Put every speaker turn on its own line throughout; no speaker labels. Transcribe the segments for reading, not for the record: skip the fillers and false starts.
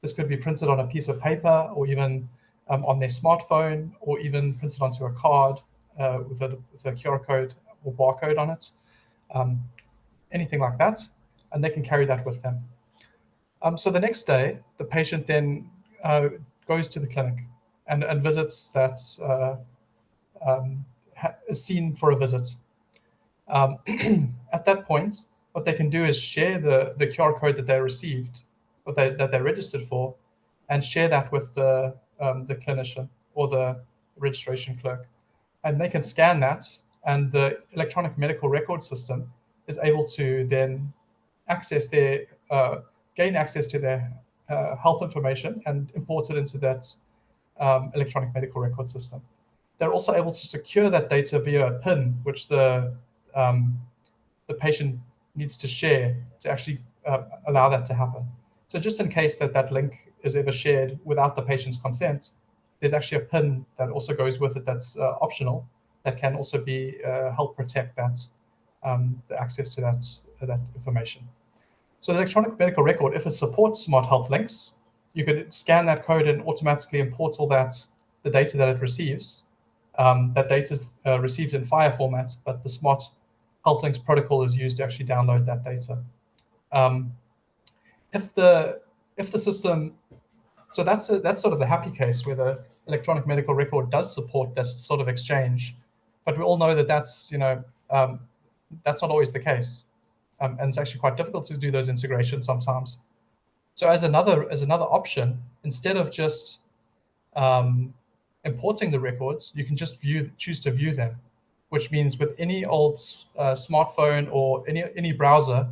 This could be printed on a piece of paper, or even on their smartphone, or even printed onto a card with a QR code or barcode on it, anything like that, and they can carry that with them. So the next day, the patient then goes to the clinic and visits that, is seen for a visit. At that point, what they can do is share the QR code that they received, that they registered for, and share that with the clinician or the registration clerk. And they can scan that, and the electronic medical record system is able to then gain access to their health information and import it into that electronic medical record system. They're also able to secure that data via a PIN, which the patient needs to share to actually allow that to happen. So just in case that link is ever shared without the patient's consent, there's actually a PIN that also goes with it that's optional, that can also be help protect that the access to that information. So the electronic medical record, if it supports smart health links, you could scan that code and automatically import all the data that it receives. That data is received in FHIR format, but the smart health links protocol is used to actually download that data. If the system, so that's sort of the happy case where the electronic medical record does support this sort of exchange, but we all know that that's not always the case, and it's actually quite difficult to do those integrations sometimes. So as another option, instead of just importing the records, you can just choose to view them, which means with any old smartphone or any browser,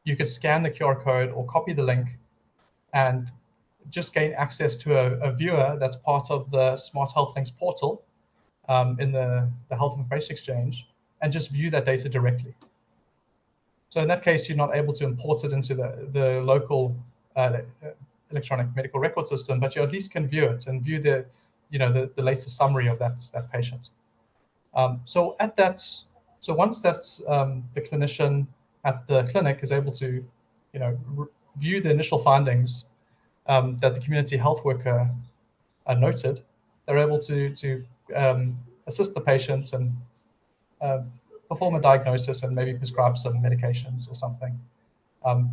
you could scan the QR code or copy the link and just gain access to a viewer that's part of the Smart Health Links portal in the Health Information Exchange, and just view that data directly. So in that case, you're not able to import it into the local electronic medical record system, but you at least can view it and view the latest summary of that patient. So once that's the clinician at the clinic is able to, view the initial findings that the community health worker noted, they're able to assist the patients and perform a diagnosis and maybe prescribe some medications or something.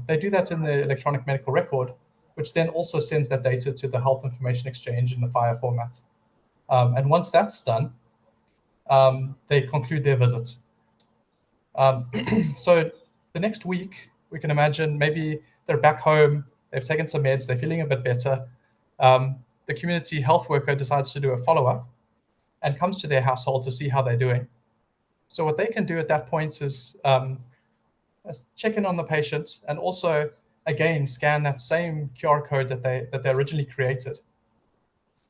They do that in the electronic medical record, which then also sends that data to the Health Information Exchange in the FHIR format. And once that's done, they conclude their visit. So the next week, we can imagine maybe they're back home, they've taken some meds, they're feeling a bit better. The community health worker decides to do a follow-up and comes to their household to see how they're doing. So what they can do at that point is check in on the patient and also, again, scan that same QR code that they originally created.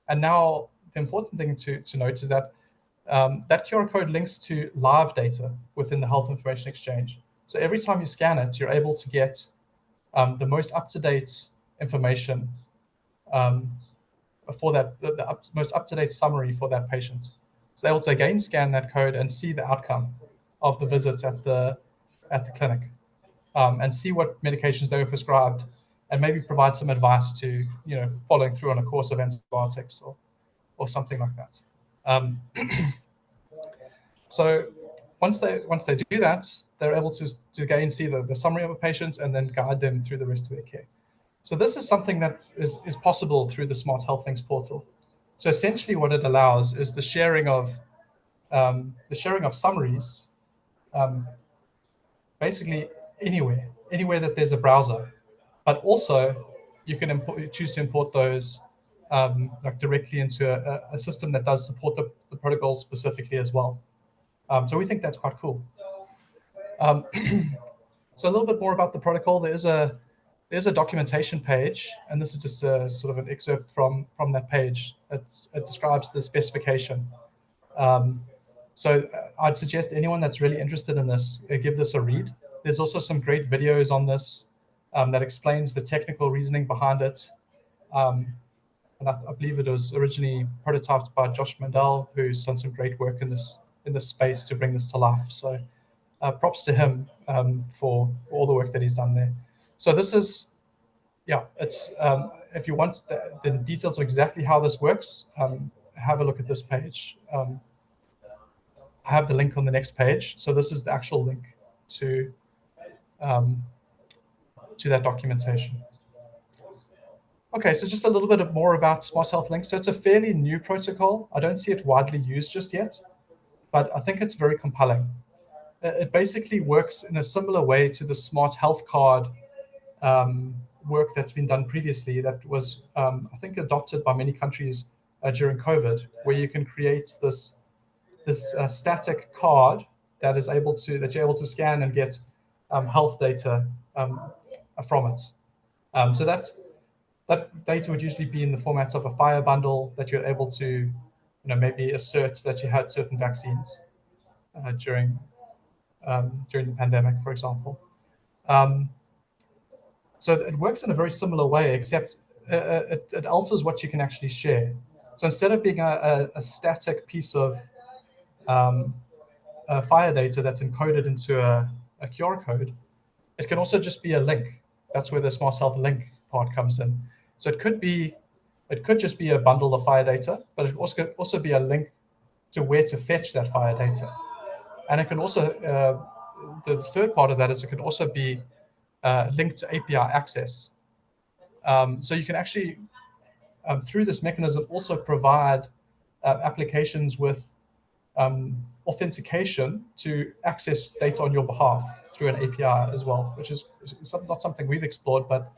And now the important thing to note is that that QR code links to live data within the Health Information Exchange. So every time you scan it, you're able to get the most up-to-date information for the most up-to-date summary for that patient. So they're able to again scan that code and see the outcome of the visits at the clinic, and see what medications they were prescribed, and maybe provide some advice to following through on a course of antibiotics or something like that. So once they do that, they're able to again see the summary of a patient and then guide them through the rest of their care. So this is something that is possible through the Smart Health Links portal. So essentially what it allows is the sharing of summaries basically anywhere that there's a browser, but also you can choose to import those directly into a system that does support the protocol specifically as well. So we think that's quite cool. So a little bit more about the protocol. There's a documentation page, and this is just a sort of an excerpt from that page. It describes the specification. So I'd suggest anyone that's really interested in this, give this a read. There's also some great videos on this that explains the technical reasoning behind it. And I believe it was originally prototyped by Josh Mandel, who's done some great work in this space to bring this to life. So props to him for all the work that he's done there. So this is, it's if you want the details of exactly how this works, have a look at this page. I have the link on the next page. So this is the actual link to that documentation. Okay, so just a little bit more about Smart Health Link. So it's a fairly new protocol. I don't see it widely used just yet, but I think it's very compelling. It basically works in a similar way to the Smart Health Card work that's been done previously that was, I think, adopted by many countries during COVID, where you can create this static card that you're able to scan and get health data from it. So that data would usually be in the format of a fire bundle that you're able to, maybe assert that you had certain vaccines during the pandemic, for example. So it works in a very similar way, except it alters what you can actually share. So instead of being a static piece of fire data that's encoded into a QR code, it can also just be a link. That's where the Smart Health Link part comes in. So it could just be a bundle of fire data, but it could also be a link to where to fetch that fire data. And it can also, the third part of that is it can also be linked to API access. So you can actually, through this mechanism, also provide applications with authentication to access data on your behalf through an API as well, which is not something we've explored, but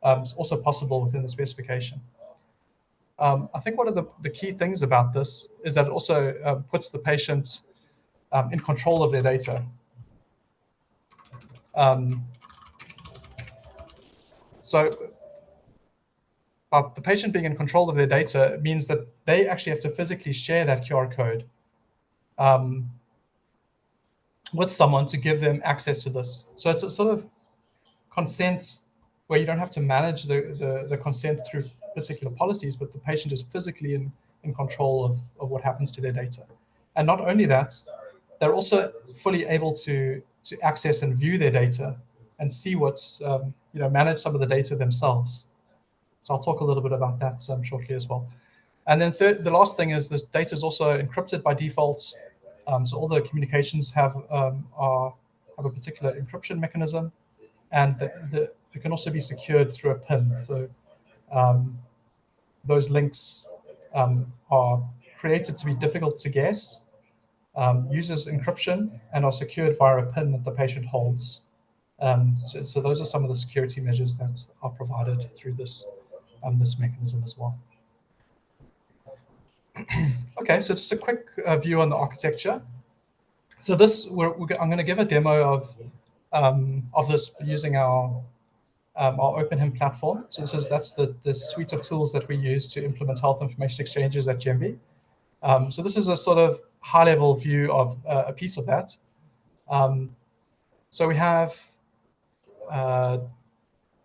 it's also possible within the specification. I think one of the key things about this is that it also puts the patient in control of their data. So the patient being in control of their data means that they actually have to physically share that QR code with someone to give them access to this. So it's a sort of consent where you don't have to manage the consent through particular policies, but the patient is physically in control of what happens to their data. And not only that, they're also fully able to access and view their data and see what's, manage some of the data themselves. So I'll talk a little bit about that shortly as well. And then the last thing is this data is also encrypted by default. So all the communications have a particular encryption mechanism, and it can also be secured through a PIN. So those links are created to be difficult to guess, uses encryption, and are secured via a PIN that the patient holds. So those are some of the security measures that are provided through this mechanism as well. Okay, so just a quick view on the architecture. So this, I'm going to give a demo of this using our OpenHIM platform. So that's the suite of tools that we use to implement health information exchanges at GEMBI. So this is a sort of high-level view of a piece of that. So we have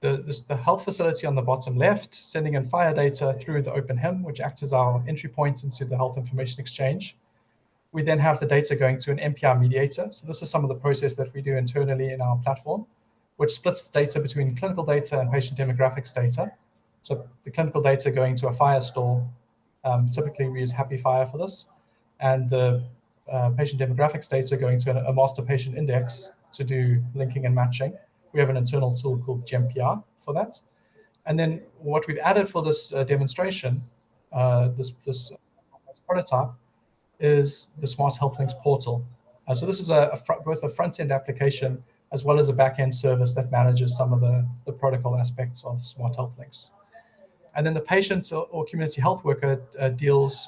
the health facility on the bottom left, sending in fire data through the OpenHIM, which acts as our entry point into the health information exchange. We then have the data going to an MPI mediator. So this is some of the process that we do internally in our platform, which splits data between clinical data and patient demographics data. So the clinical data going to a Firestore. Typically, we use Happy Fire for this. And the patient demographics data going to a master patient index to do linking and matching. We have an internal tool called GemPR for that. And then what we've added for this demonstration, this prototype, is the Smart Health Links portal. So this is both a front-end application as well as a back-end service that manages some of the protocol aspects of Smart Health Links. And then the patient or community health worker deals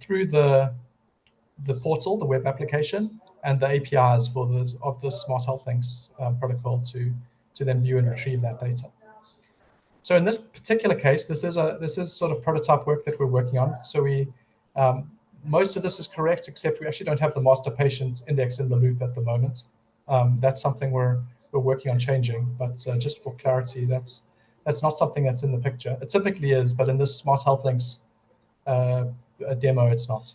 through the portal, the web application, and the APIs of the Smart Health Links protocol to then view and retrieve that data. So in this particular case, this is sort of prototype work that we're working on. So most of this is correct, except we actually don't have the master patient index in the loop at the moment. That's something we're working on changing, but just for clarity, that's not something that's in the picture. It typically is, but in this Smart Health Links demo, it's not.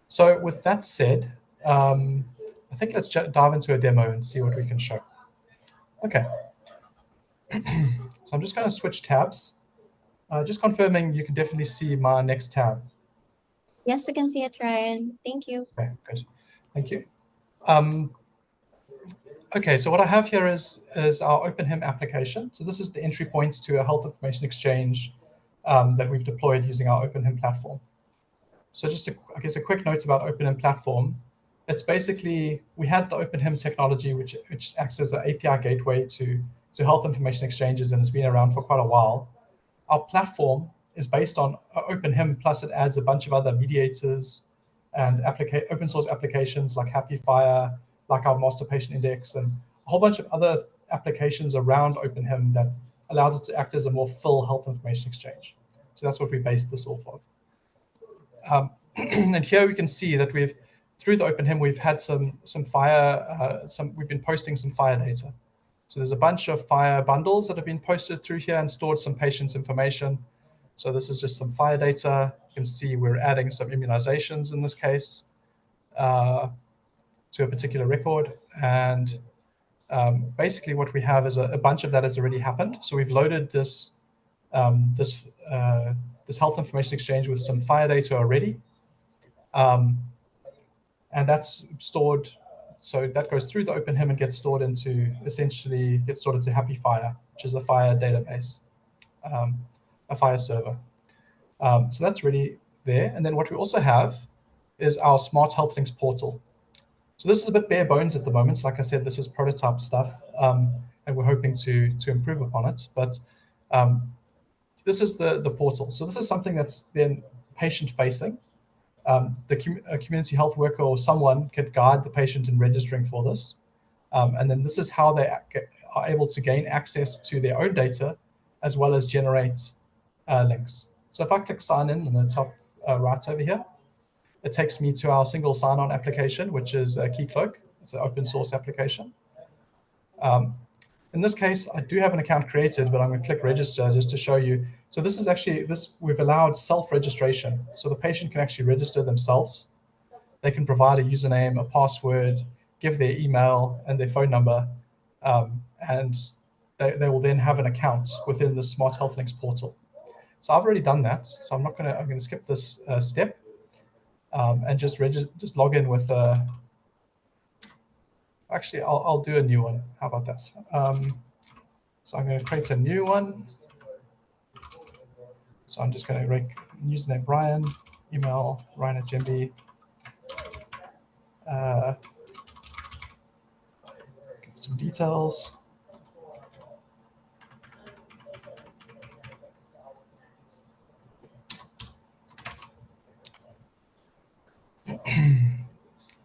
So with that said, I think let's dive into a demo and see what we can show. Okay. So I'm just going to switch tabs. Just confirming you can definitely see my next tab.
Yes, we can see it, Ryan. Thank you.
Okay, good. Thank you. Okay, so what I have here is our OpenHIM application. So this is the entry points to a health information exchange that we've deployed using our OpenHIM platform. So just, I guess, a quick note about OpenHIM platform. It's basically, we had the OpenHIM technology, which acts as an API gateway to health information exchanges and has been around for quite a while. Our platform is based on OpenHIM, plus it adds a bunch of other mediators and open source applications like HappyFire, like our master patient index, and a whole bunch of other applications around OpenHIM that allows it to act as a more full health information exchange. So that's what we based this off of. And here we can see that through the OpenHIM, we've had we've been posting some FHIR data. So there's a bunch of FHIR bundles that have been posted through here and stored some patients' information. So this is just some FHIR data. You can see we're adding some immunizations in this case to a particular record. And basically what we have is a bunch of that has already happened. So we've loaded this health information exchange with some FHIR data already. And that's stored, so that goes through the OpenHIM and gets stored into HappyFire, which is a FHIR database, a FHIR server. So that's really there. And then what we also have is our Smart Health Links portal. So this is a bit bare bones at the moment. So like I said, this is prototype stuff, and we're hoping to improve upon it. But this is the portal. So this is something that's then patient-facing. A community health worker or someone could guide the patient in registering for this. And then this is how they are able to gain access to their own data, as well as generate links. So if I click sign in the top right over here, it takes me to our single sign-on application, which is Keycloak. It's an open source application. In this case, I do have an account created, but I'm going to click register just to show you. So this is actually, we've allowed self-registration. So the patient can actually register themselves. They can provide a username, a password, give their email and their phone number, and they will then have an account within the Smart Health Links portal. So I've already done that. So I'm going to skip this step and just log in with. Actually, I'll do a new one. How about that? So I'm going to create a new one. So I'm just going to username Brian, email Ryan@Gemby. Give some details.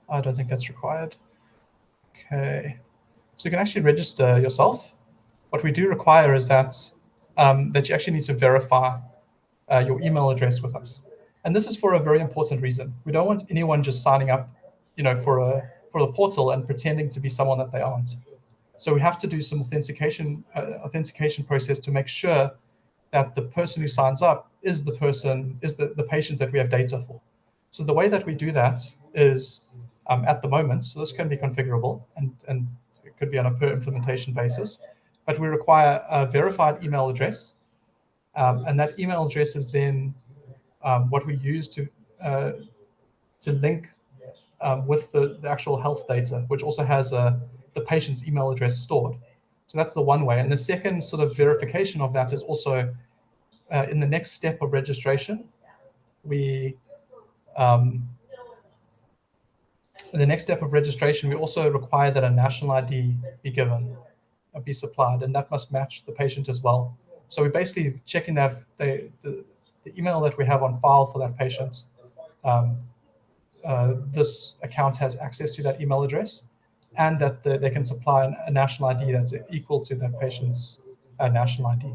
I don't think that's required. Okay. So you can actually register yourself. What we do require is that you actually need to verify your email address with us. And this is for a very important reason. We don't want anyone just signing up, for the portal and pretending to be someone that they aren't. So we have to do some authentication process to make sure that the person who signs up is the patient that we have data for. So the way that we do that is at the moment, so this can be configurable and it could be on a per implementation basis, but we require a verified email address. And that email address is then what we use to link with the actual health data, which also has the patient's email address stored. So that's the one way. And the second sort of verification of that is also in the next step of registration. In the next step of registration, we also require that a national ID be supplied, and that must match the patient as well. So we're basically checking that the email that we have on file for that patient, this account has access to that email address, and that they can supply a national ID that's equal to that patient's national ID.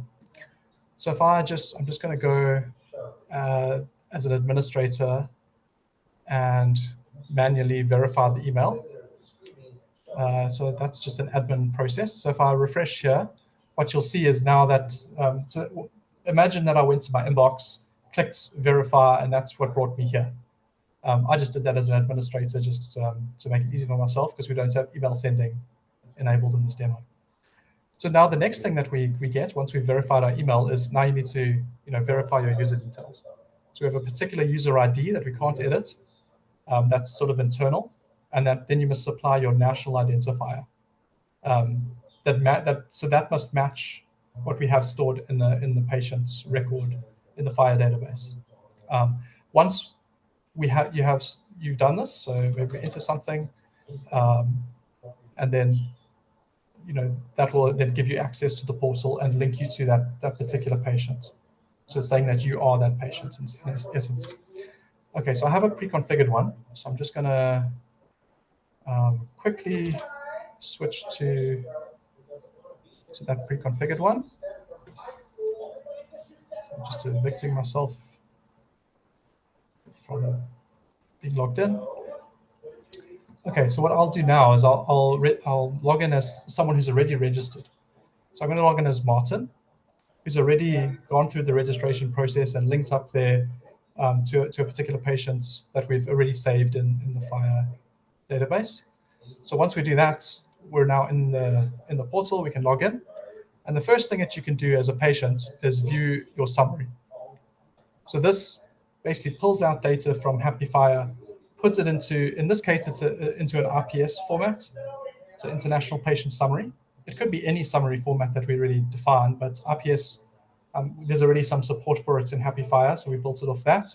So if I'm just going to go as an administrator and manually verify the email. So that's just an admin process. So if I refresh here, what you'll see is now that, so imagine that I went to my inbox, clicked verify, and that's what brought me here. I just did that as an administrator just to make it easy for myself because we don't have email sending enabled in this demo. So now the next thing that we get once we've verified our email is now you need to verify your user details. So we have a particular user ID that we can't edit. That's sort of internal, and then you must supply your national identifier. So that must match what we have stored in the patient's record in the FHIR database. Once you've done this, so maybe enter something, and then that will then give you access to the portal and link you to that particular patient. So it's saying that you are that patient in essence. Okay, so I have a pre-configured one, so I'm just going to quickly switch to that pre-configured one. So I'm just evicting myself from being logged in. Okay, so what I'll do now is I'll log in as someone who's already registered. So I'm going to log in as Martin, who's already gone through the registration process and linked up there to a particular patient that we've already saved in the FHIR database. So once we do that, we're now in the portal. We can log in, and the first thing that you can do as a patient is view your summary. So this basically pulls out data from Happy FHIR, puts it into, in this case, it's into an IPS format, so International Patient Summary. It could be any summary format that we really define, but IPS, there's already some support for it in Happy FHIR, so we built it off that.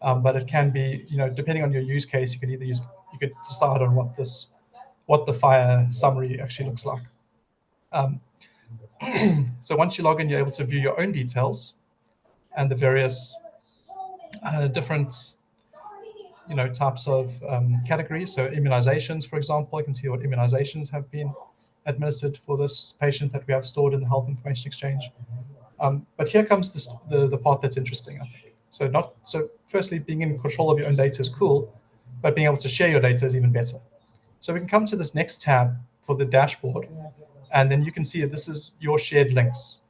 But it can be, depending on your use case, you could decide on what the FHIR summary actually looks like. So once you log in, you're able to view your own details and the various different types of categories. So immunizations, for example, I can see what immunizations have been administered for this patient that we have stored in the Health Information Exchange. But here comes the part that's interesting, I think. So firstly, being in control of your own data is cool, but being able to share your data is even better. So we can come to this next tab for the dashboard, and then you can see that this is your shared links.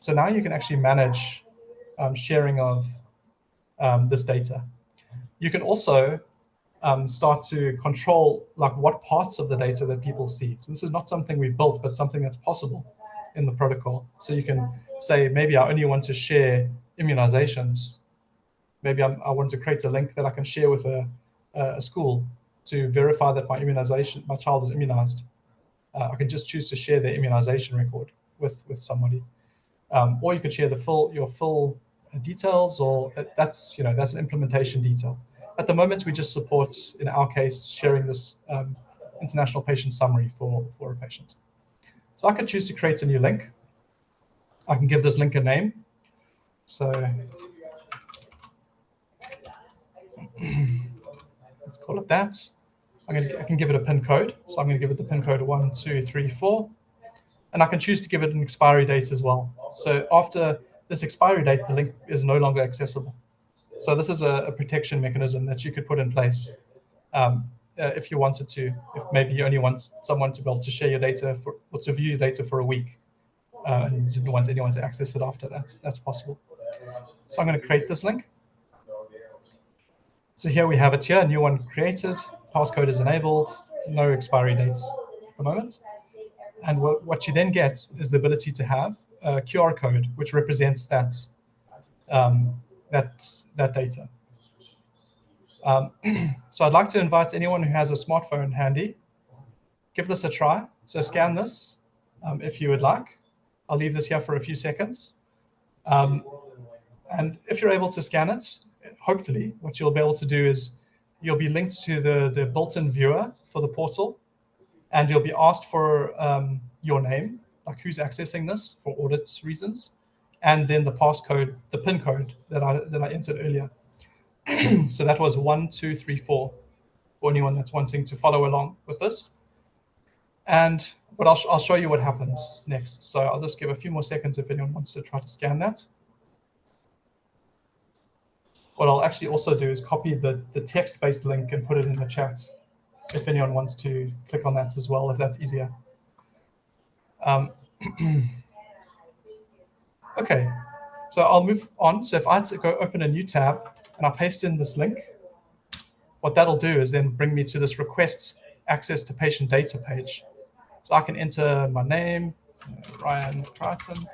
So now you can actually manage sharing of this data. You can also start to control what parts of the data that people see. So this is not something we've built, but something that's possible in the protocol. So you can say, maybe I only want to share immunizations. Maybe I want to create a link that I can share with a school to verify that my child is immunized. I can just choose to share their immunization record with somebody. Or you could share your full details, or that's an implementation detail. At the moment, we just support, in our case, sharing this international patient summary for a patient. So I can choose to create a new link. I can give this link a name. So let's call it that. I can give it a PIN code. So I'm going to give it the PIN code 1234. And I can choose to give it an expiry date as well. So after this expiry date, the link is no longer accessible. So this is a protection mechanism that you could put in place if you wanted to, if maybe you only want someone to be able to share your data or to view your data for a week, and you didn't want anyone to access it after that. That's possible. So I'm going to create this link. So here we have it here, a new one created, passcode is enabled, no expiry dates at the moment. And what you then get is the ability to have a QR code, which represents that data. So I'd like to invite anyone who has a smartphone handy, give this a try. So scan this if you would like. I'll leave this here for a few seconds. And if you're able to scan it, hopefully what you'll be able to do is you'll be linked to the built-in viewer for the portal, and you'll be asked for your name, like who's accessing this for audit reasons, and then the passcode, the PIN code that I entered earlier. So that was 1234 for anyone that's wanting to follow along with this. And I'll show you what happens next. So I'll just give a few more seconds if anyone wants to try to scan that. What I'll actually also do is copy the text-based link and put it in the chat if anyone wants to click on that as well, if that's easier. Okay, so I'll move on. So if I had to go open a new tab and I paste in this link, what that'll do is then bring me to this request access to patient data page. So I can enter my name, Ryan Crichton.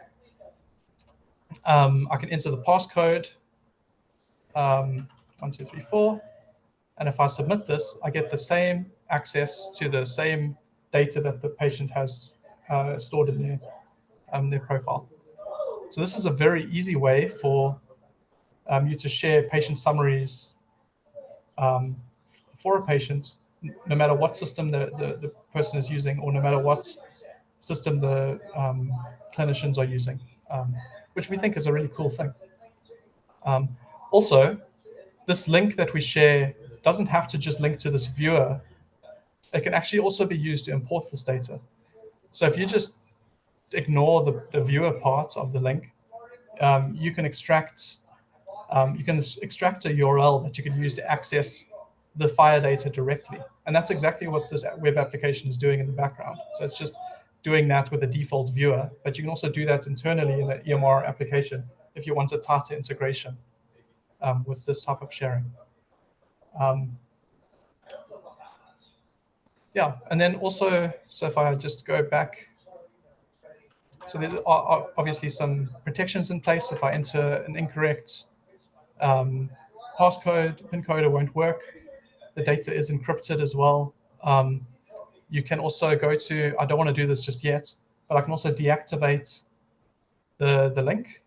I can enter the passcode, 1234. And if I submit this, I get the same access to the same data that the patient has stored in their profile. So this is a very easy way for you to share patient summaries for a patient, no matter what system the person is using, or no matter what system the clinicians are using, which we think is a really cool thing. Also, this link that we share doesn't have to just link to this viewer. It can actually also be used to import this data. So if you just ignore the viewer part of the link, you can extract a URL that you can use to access the FHIR data directly. And that's exactly what this web application is doing in the background. So it's just doing that with a default viewer, but you can also do that internally in the EMR application if you want a tighter integration with this type of sharing. Yeah, and then also, so if I just go back, so there are obviously some protections in place. If I enter an incorrect passcode, PIN code, it won't work. The data is encrypted as well. You can also go to, I don't want to do this just yet, but I can also deactivate the link.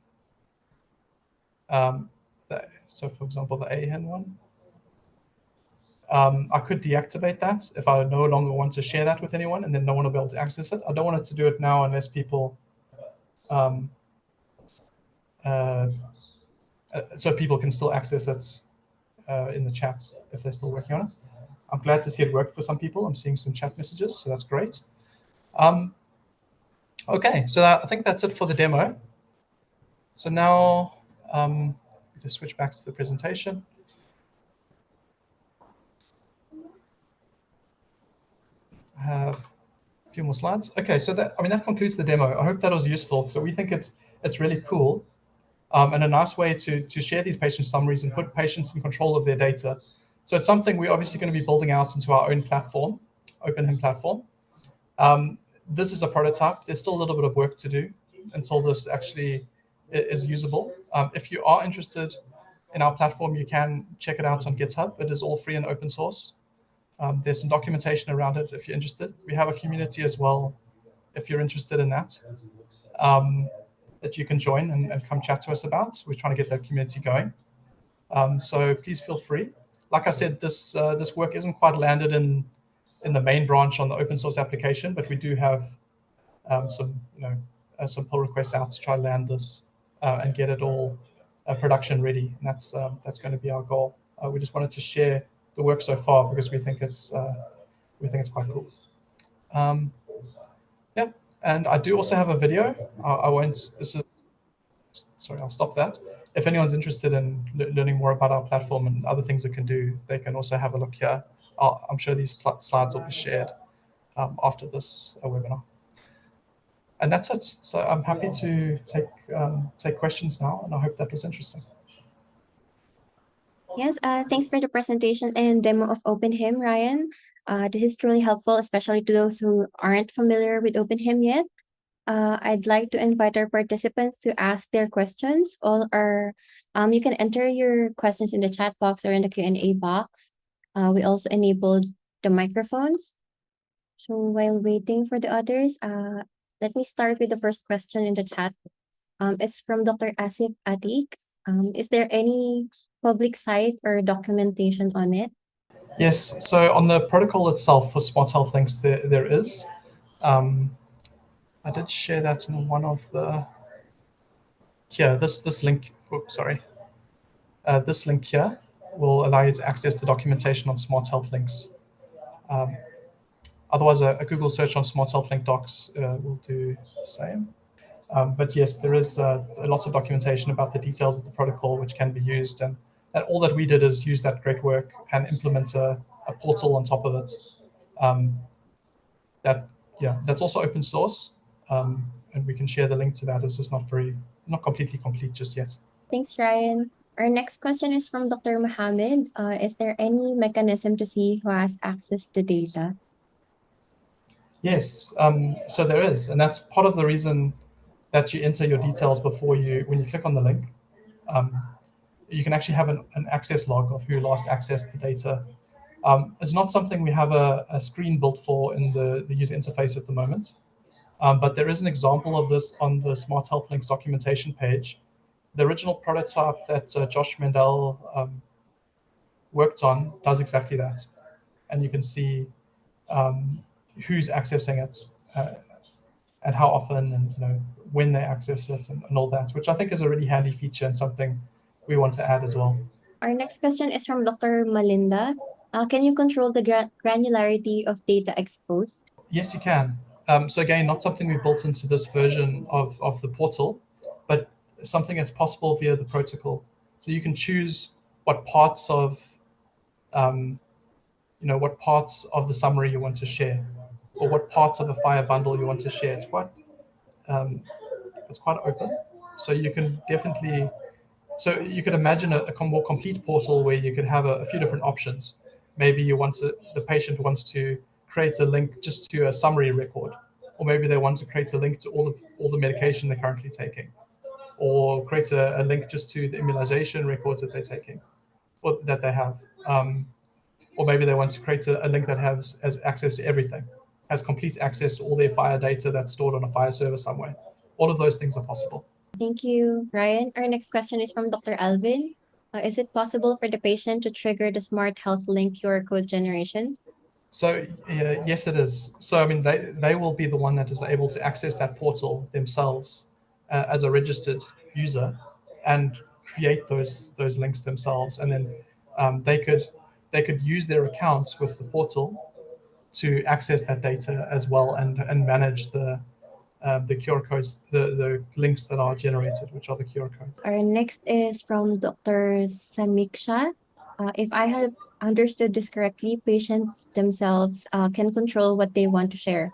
So for example, the AHIN one. I could deactivate that if I no longer want to share that with anyone, and then no one will be able to access it. I don't want it to do it now unless people, so people can still access it in the chat if they're still working on it. I'm glad to see it worked for some people. I'm seeing some chat messages, so that's great. Okay, so I think that's it for the demo. So now, just switch back to the presentation. I have a few more slides. Okay, so that concludes the demo. I hope that was useful. So we think it's really cool and a nice way to share these patient summaries and put patients in control of their data. So it's something we're obviously going to be building out into our own platform, OpenHIM Platform. This is a prototype. There's still a little bit of work to do until this actually is usable. If you are interested in our platform, you can check it out on GitHub. It is all free and open source. There's some documentation around it if you're interested. We have a community as well if you're interested in that, that you can join and come chat to us about. We're trying to get that community going. So please feel free. Like I said, this work isn't quite landed in the main branch on the open source application, but we do have some pull requests out to try to land this and get it all production ready. And that's going to be our goal. We just wanted to share the work so far because we think it's quite cool. Yeah, and I do also have a video. I won't. This is sorry. I'll stop that. If anyone's interested in learning more about our platform and other things it can do, they can also have a look here. I'm sure these slides will be shared after this webinar. And that's it. So I'm happy to take questions now, and I hope that was interesting.
Yes, thanks for the presentation and demo of OpenHIM, Ryan. This is truly helpful, especially to those who aren't familiar with OpenHIM yet. I'd like to invite our participants to ask their questions. You can enter your questions in the chat box or in the Q&A box. We also enabled the microphones. So while waiting for the others, let me start with the first question in the chat. It's from Dr. Asif Atik. Is there any public site or documentation on it?
Yes, so on the protocol itself for smart health links, there is. I did share that in one of the, here, this link, oops, sorry. This link here will allow you to access the documentation on smart health links. Otherwise, a Google search on smart health link docs will do the same. But yes, there is lots of documentation about the details of the protocol which can be used. And all that we did is use that great work and implement a portal on top of it. That's also open source. And we can share the link to that. It's just not completely complete just yet.
Thanks, Ryan. Our next question is from Dr. Mohammed. Is there any mechanism to see who has access to data?
Yes, so there is, and that's part of the reason that you enter your details before when you click on the link. Um, you can actually have an access log of who last accessed the data. It's not something we have a screen built for in the user interface at the moment, but there is an example of this on the Smart Health Links documentation page. The original prototype that Josh Mendel worked on does exactly that, and you can see um, who's accessing it and how often, and when they access it, and all that, which I think is a really handy feature and something we want to add as well.
Our next question is from Dr. Malinda. Can you control the granularity of data exposed?
Yes, you can. So again, not something we've built into this version of the portal, but something that's possible via the protocol. So you can choose what parts of what parts of the summary you want to share, or what parts of a fire bundle you want to share. Um, it's quite open, so you can definitely. So you could imagine a more complete portal where you could have a few different options. Maybe the patient wants to create a link just to a summary record, or maybe they want to create a link to all the medication they're currently taking, or create a link just to the immunization records that they're taking, or that they have. Or maybe they want to create a link that has access to everything, has complete access to all their fire data that's stored on a fire server somewhere. All of those things are possible.
Thank you, Ryan. Our next question is from Dr. Alvin. Is it possible for the patient to trigger the Smart Health Link QR code generation?
So yes, it is. So I mean, they will be the one that is able to access that portal themselves as a registered user, and create those links themselves, and then they could use their accounts with the portal to access that data as well, and manage the QR codes, the links that are generated, which are the QR codes.
Our next is from Dr. Samiksha. If I have understood this correctly, patients themselves can control what they want to share.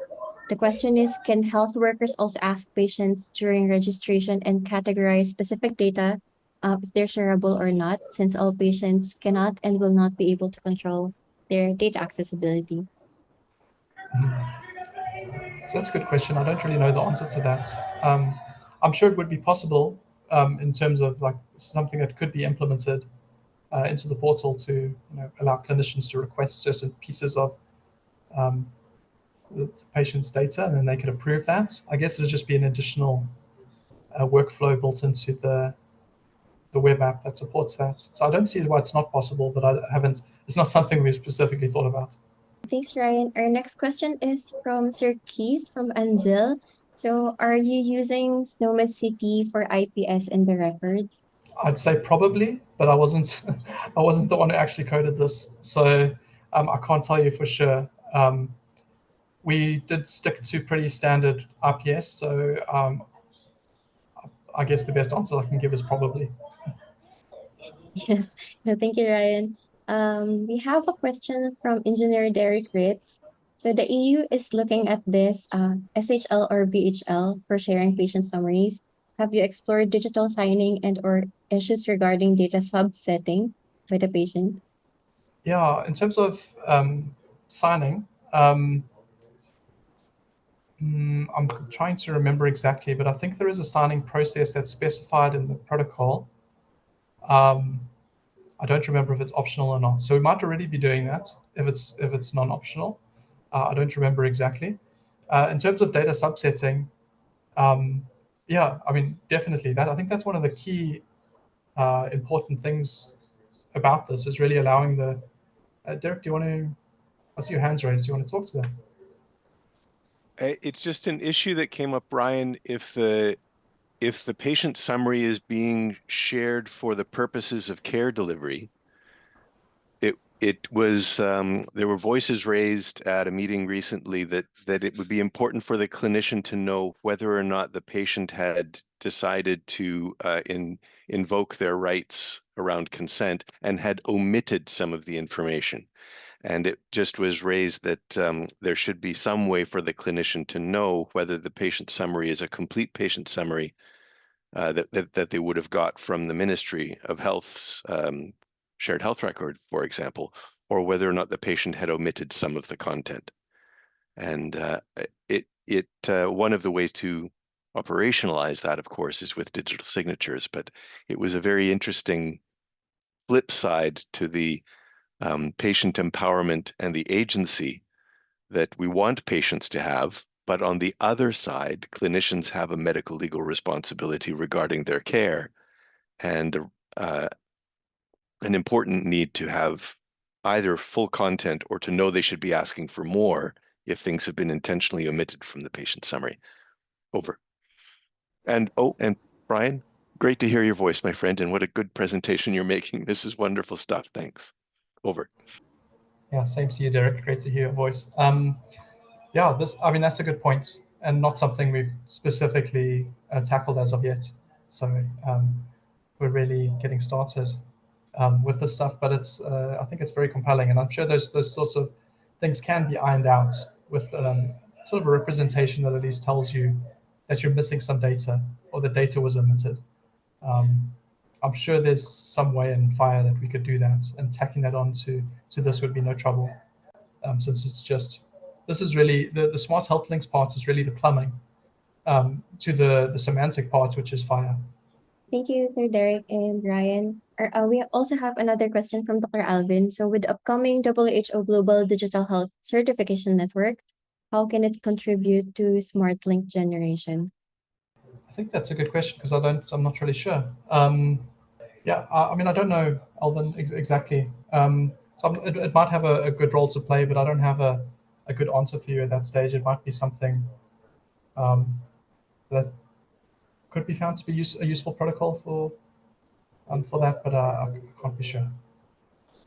The question is, can health workers also ask patients during registration and categorize specific data if they're shareable or not, since all patients cannot and will not be able to control their data accessibility?
So that's a good question. I don't really know the answer to that. I'm sure it would be possible in terms of like something that could be implemented into the portal to allow clinicians to request certain pieces of um, the patient's data, and then they could approve that. I guess it'll just be an additional workflow built into the web app that supports that. So I don't see why it's not possible, but I haven't. It's not something we've specifically thought about.
Thanks, Ryan. Our next question is from Sir Keith from Anzil. So, are you using SNOMED CT for IPS in the records?
I'd say probably, but I wasn't. I wasn't the one who actually coded this, so I can't tell you for sure. We did stick to pretty standard RPS, so I guess the best answer I can give is probably.
Yes. No, thank you, Ryan. We have a question from Engineer Derek Ritz. So the EU is looking at this SHL or VHL for sharing patient summaries. Have you explored digital signing and or issues regarding data subsetting for the patient?
Yeah, in terms of signing, I'm trying to remember exactly, but I think there is a signing process that's specified in the protocol. Um, I don't remember if it's optional or not. So we might already be doing that if it's non-optional. I don't remember exactly. In terms of data subsetting, um, yeah, I mean, definitely that. I think that's one of the key important things about this is really allowing the. Derek, do you want to? I see your hands raised. Do you want to talk to them?
It's just an issue that came up, Ryan, if the patient summary is being shared for the purposes of care delivery. It was there were voices raised at a meeting recently that it would be important for the clinician to know whether or not the patient had decided to invoke their rights around consent and had omitted some of the information. And it just was raised that there should be some way for the clinician to know whether the patient summary is a complete patient summary that they would have got from the Ministry of Health's shared health record, for example, or whether or not the patient had omitted some of the content. And one of the ways to operationalize that, of course, is with digital signatures. But it was a very interesting flip side to the patient empowerment and the agency that we want patients to have. But on the other side, clinicians have a medical legal responsibility regarding their care, and an important need to have either full content or to know they should be asking for more if things have been intentionally omitted from the patient summary. Over. And Brian, great to hear your voice, my friend, and what a good presentation you're making. This is wonderful stuff. Thanks. Over.
Yeah, same to you, Derek. Great to hear your voice. Yeah, I mean, that's a good point, and not something we've specifically tackled as of yet. So we're really getting started with this stuff, but I think it's very compelling, and I'm sure those sorts of things can be ironed out with sort of a representation that at least tells you that you're missing some data or the data was omitted. I'm sure there's some way in FHIR that we could do that, and tacking that on to this would be no trouble, since this is really the smart health links part is really the plumbing to the semantic part, which is FHIR.
Thank you, Sir Derek and Ryan. We also have another question from Dr. Alvin. So with the upcoming WHO Global Digital Health Certification Network, how can it contribute to smart link generation?
I think that's a good question because I'm not really sure. Yeah, I mean, I don't know, Alvin, exactly. So it might have a good role to play, but I don't have a good answer for you at that stage. It might be something that could be found to be a useful protocol for that, but I can't be sure.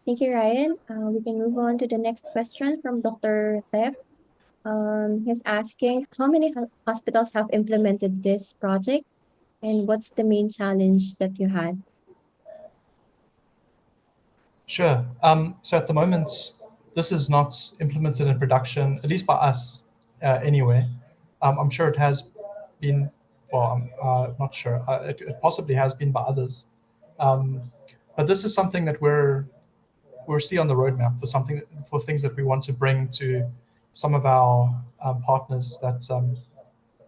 Thank you, Ryan. We can move on to the next question from Dr. Thep. He's asking, how many hospitals have implemented this project, and what's the main challenge that you had?
Sure. So at the moment, this is not implemented in production, at least by us, anyway. I'm sure it has been. Well, I'm not sure. It possibly has been by others. But this is something that we're see on the roadmap for things that we want to bring to some of our partners that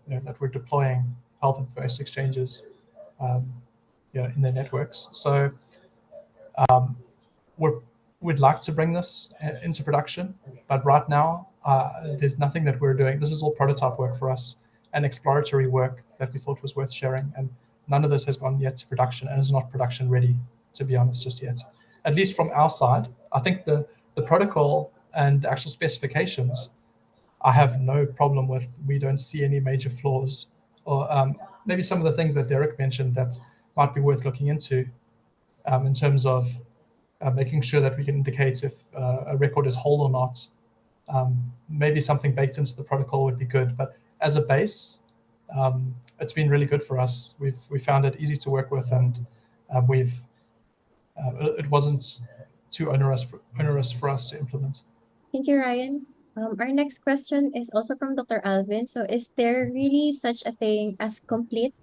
that we're deploying health information exchanges in their networks. So we'd like to bring this into production, but right now there's nothing that we're doing. This is all prototype work for us and exploratory work that we thought was worth sharing, and none of this has gone yet to production and is not production ready, to be honest, just yet. At least from our side, I think the protocol and the actual specifications, I have no problem with. We don't see any major flaws, or maybe some of the things that Derek mentioned that might be worth looking into in terms of making sure that we can indicate if a record is whole or not. Maybe something baked into the protocol would be good, but as a base, it's been really good for us. We found it easy to work with, and it wasn't too onerous for us to implement.
Thank you, Ryan. Our next question is also from Dr. Alvin. So is there really such a thing as complete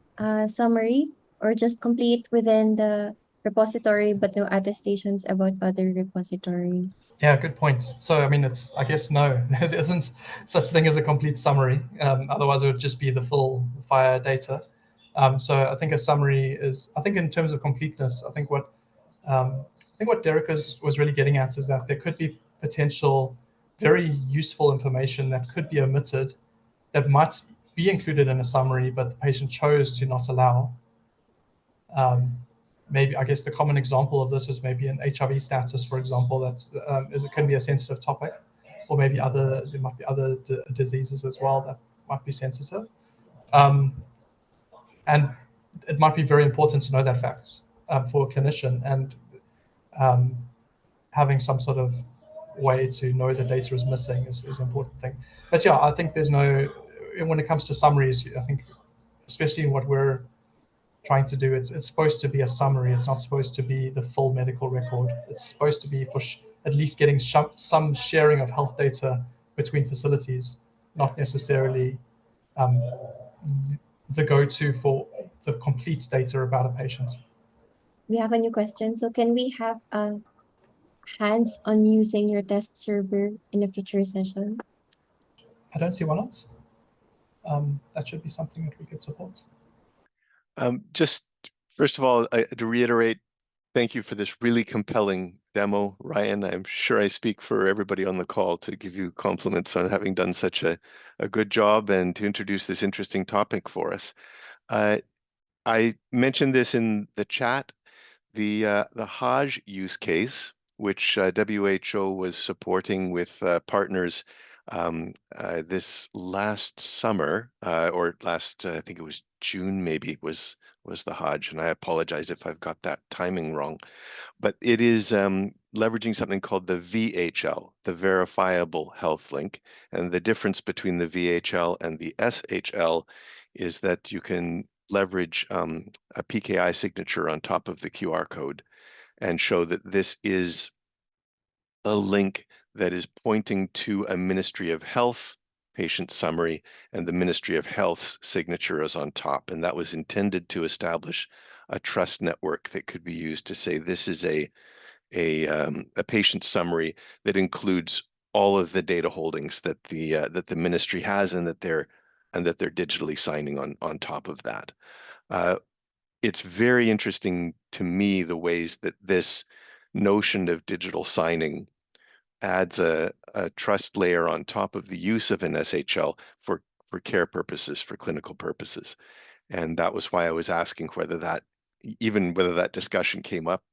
summary, or just complete within the repository but no attestations about other repositories?
Yeah, good point. So, I mean, I guess, no, there isn't such thing as a complete summary. Otherwise, it would just be the full FHIR data. So I think a summary I think in terms of completeness, I think what Derek was really getting at is that there could be potential very useful information that could be omitted that might be included in a summary, but the patient chose to not allow. Maybe, I guess, the common example of this is maybe an HIV status, for example, that it can be a sensitive topic, or maybe there might be other diseases as well that might be sensitive. And it might be very important to know that facts for a clinician, and having some sort of way to know the data is missing is an important thing. But yeah, I think when it comes to summaries, I think, especially in what we're trying to do, it's supposed to be a summary. It's not supposed to be the full medical record. It's supposed to be for at least getting some sharing of health data between facilities, not necessarily the go-to for the complete data about a patient.
We have a new question. So can we have hands on using your test server in a future session?
I don't see why not. That should be something that we could support.
Just first of all, to reiterate, thank you for this really compelling demo, Ryan. I'm sure I speak for everybody on the call to give you compliments on having done such a good job and to introduce this interesting topic for us. I mentioned this in the chat, the Hajj use case, which WHO was supporting with partners this last summer, or last, I think it was June maybe, was the Hajj, and I apologize if I've got that timing wrong. But it is leveraging something called the VHL, the Verifiable Health Link. And the difference between the VHL and the SHL is that you can leverage a PKI signature on top of the QR code and show that this is a link that is pointing to a Ministry of Health patient summary, and the Ministry of Health's signature is on top. And that was intended to establish a trust network that could be used to say this is a patient summary that includes all of the data holdings that the ministry has, and that they're digitally signing on top of that. It's very interesting to me the ways that this notion of digital signing adds a trust layer on top of the use of an SHL for care purposes, for clinical purposes. And that was why I was asking whether that discussion came up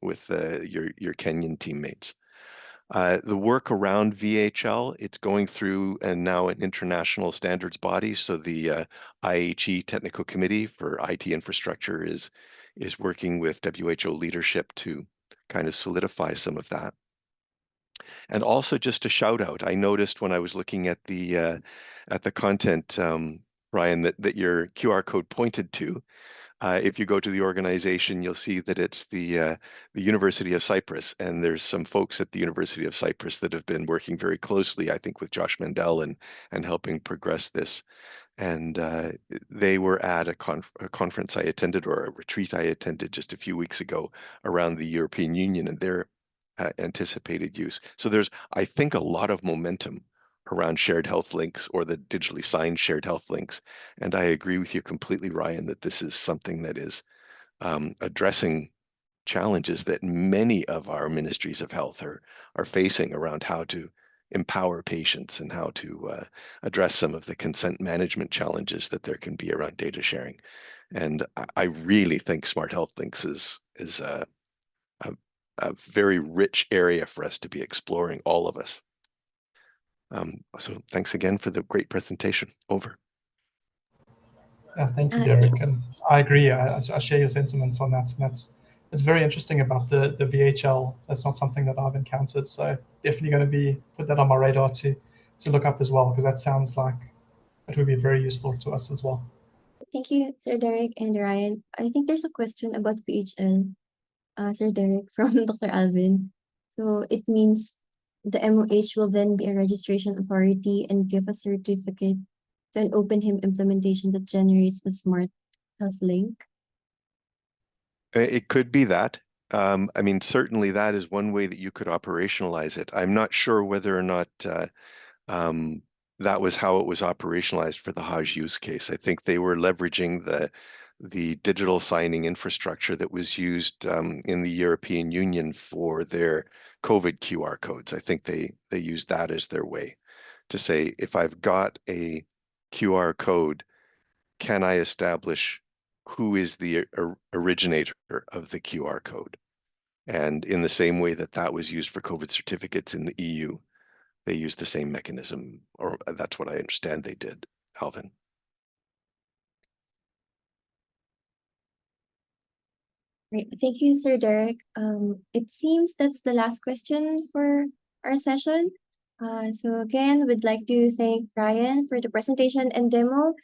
with your Kenyan teammates. The work around VHL, it's going through and now an international standards body. So the IHE Technical Committee for IT Infrastructure is working with WHO leadership to kind of solidify some of that. And also just a shout out, I noticed when I was looking at the content, Ryan, that your QR code pointed to. If you go to the organization, you'll see that it's the University of Cyprus, and there's some folks at the University of Cyprus that have been working very closely, I think, with Josh Mandel and helping progress this. And they were at a conference I attended, or a retreat I attended just a few weeks ago around the European Union and their anticipated use. So there's, I think, a lot of momentum around shared health links, or the digitally signed shared health links. And I agree with you completely, Ryan, that this is something that is addressing challenges that many of our ministries of health are facing around how to empower patients and how to address some of the consent management challenges that there can be around data sharing. And I really think Smart Health Links is a very rich area for us to be exploring, all of us. So thanks again for the great presentation. Over.
Thank you, Derek. And I agree. I share your sentiments on that. And it's very interesting about the VHL. That's not something that I've encountered. So definitely going to put that on my radar to look up as well, because that sounds like it would be very useful to us as well.
Thank you, Sir Derek and Ryan. I think there's a question about VHL, Sir Derek, from Dr. Alvin. So it means the MOH will then be a registration authority and give a certificate to an OpenHIM implementation that generates the Smart Health Link.
It could be that. I mean, certainly that is one way that you could operationalize it. I'm not sure whether or not that was how it was operationalized for the Hajj use case. I think they were leveraging the digital signing infrastructure that was used in the European Union for their COVID QR codes. I think they used that as their way to say, if I've got a QR code, can I establish who is the originator of the QR code? And in the same way that was used for COVID certificates in the EU, they used the same mechanism, or that's what I understand they did, Alvin.
Great. Thank you, Sir Derek. It seems that's the last question for our session. So again, we'd like to thank Ryan for the presentation and demo,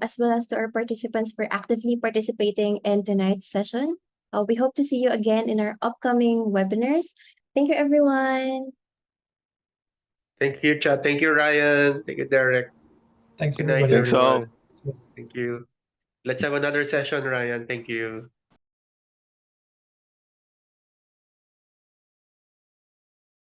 as well as to our participants for actively participating in tonight's session. We hope to see you again in our upcoming webinars. Thank you, everyone.
Thank you, Chad. Thank you, Ryan. Thank you, Derek.
Thanks,
Good night,
everybody.
Thanks all.
everyone. Thank you. Let's have another session, Ryan. Thank you.